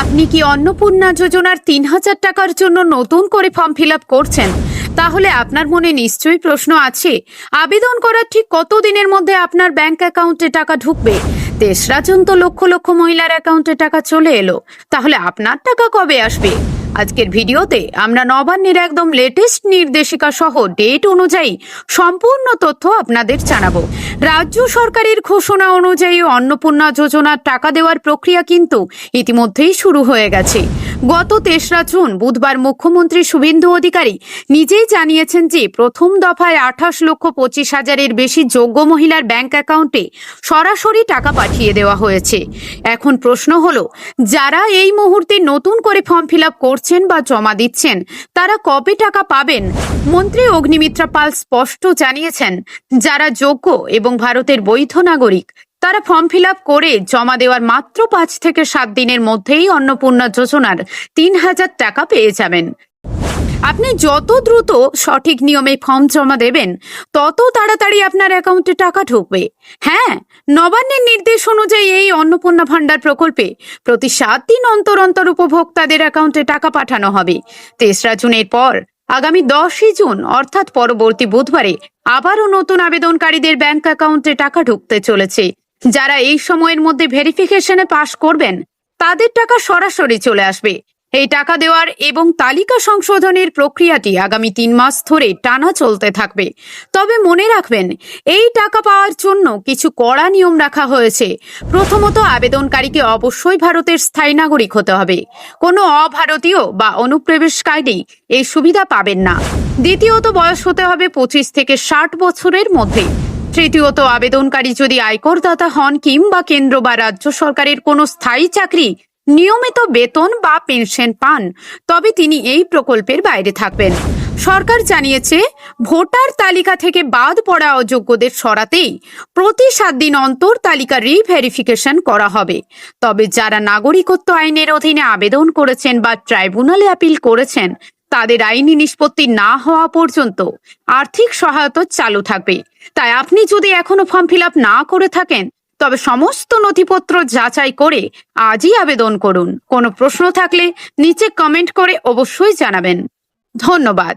আপনি কি অন্নপূর্ণা যোজনার ৩,০০০ টাকার জন্য নতুন করে ফর্ম ফিল আপ করছেন? তাহলে আপনার মনে নিশ্চয়ই প্রশ্ন আছে, আবেদন করার ঠিক কত দিনের মধ্যে আপনার ব্যাংক অ্যাকাউন্টে টাকা ঢুকবে? ৩রা জুন তো লক্ষ লক্ষ মহিলার অ্যাকাউন্টে টাকা চলে এলো, তাহলে আপনার টাকা কবে আসবে? আজকের ভিডিওতে আমরা নবান্নের একদম লেটেস্ট নির্দেশিকা সহ ডেট অনুযায়ী সম্পূর্ণ তথ্য আপনাদের জানাবো। রাজ্য সরকারের ঘোষণা অনুযায়ী অন্নপূর্ণা যোজনার টাকা দেওয়ার প্রক্রিয়া কিন্তু ইতিমধ্যেই শুরু হয়ে গেছে। গত ৩রা জুন বুধবার মুখ্যমন্ত্রী শুভেন্দু অধিকারী নিজেই জানিয়েছেন যে প্রথম দফায় ২৮,২৫,০০০-এর বেশি যোগ্য মহিলার ব্যাংক অ্যাকাউন্টে সরাসরি টাকা পাঠিয়ে দেওয়া হয়েছে। এখন প্রশ্ন হলো, যারা এই মুহূর্তে নতুন করে ফর্ম ফিল আপ করছেন বা জমা দিচ্ছেন, তারা কবে টাকা পাবেন? মন্ত্রী অগ্নিমিত্রা পাল স্পষ্ট জানিয়েছেন, যারা যোগ্য এবং ভারতের বৈধ নাগরিক তারা ফর্ম ফিল আপ করে জমা দেওয়ার মাত্র ৫ থেকে ৭ দিনের মধ্যেই অন্নপূর্ণা যোজনার ৩,০০০ টাকা পেয়ে যাবেন। আপনি যত দ্রুত সঠিক নিয়মে ফর্ম জমা দেবেন, তত তাড়াতাড়ি আপনার অ্যাকাউন্টে টাকা ঢুকবে। হ্যাঁ, নবান্নের নির্দেশ অনুযায়ী এই অন্নপূর্ণা ভান্ডার প্রকল্পে প্রতি ৭ দিন অন্তর অন্তর উপভোক্তাদের অ্যাকাউন্টে টাকা পাঠানো হবে। ৩রা জুনের পর আগামী ১০ই জুন অর্থাৎ পরবর্তী বুধবারে আবারও নতুন আবেদনকারীদের ব্যাংক অ্যাকাউন্টে টাকা ঢুকতে চলেছে। যারা এই সময়ের মধ্যে ভেরিফিকেশনে পাশ করবেন, তাদের টাকা সরাসরি চলে আসবে। এই টাকা দেওয়ার এবং তালিকা সংশোধনের প্রক্রিয়াটি আগামী ৩ মাস ধরে টানা চলতে থাকবে। তবে মনে রাখবেন, এই টাকা পাওয়ার জন্য কিছু কড়া নিয়ম রাখা হয়েছে। প্রথমত, আবেদনকারীকে অবশ্যই ভারতের স্থায়ী নাগরিক হতে হবে। কোনো অভারতীয় বা অনুপ্রবেশকারী এই সুবিধা পাবেন না। দ্বিতীয়ত, বয়স হতে হবে ২৫ থেকে ৬০ বছরের মধ্যে। তৃতীয়ত, আবেদনকারী যদি আয়করদাতা হন কিংবা কেন্দ্র বা রাজ্য সরকারের কোনো স্থায়ী চাকরি, নিয়মিত বেতন বা পেনশন পান, তবে তিনি এই প্রকল্পের বাইরে থাকবেন। সরকার জানিয়েছে, ভোটার তালিকা থেকে বাদ পড়া অযোগ্যদের সরাতেই প্রতি ৭ দিন অন্তর তালিকা রিভেরিফিকেশন করা হবে। তবে যারা নাগরিকত্ব আইনের অধীনে আবেদন করেছেন বা ট্রাইব্যুনালে আপিল করেছেন, তাদের আইনি নিষ্পত্তি না হওয়া পর্যন্ত আর্থিক সহায়তা চালু থাকবে। তাই আপনি যদি এখনো ফর্ম ফিল আপ না করে থাকেন, তবে সমস্ত নথিপত্র যাচাই করে আজই আবেদন করুন। কোনো প্রশ্ন থাকলে নিচে কমেন্ট করে অবশ্যই জানাবেন। ধন্যবাদ।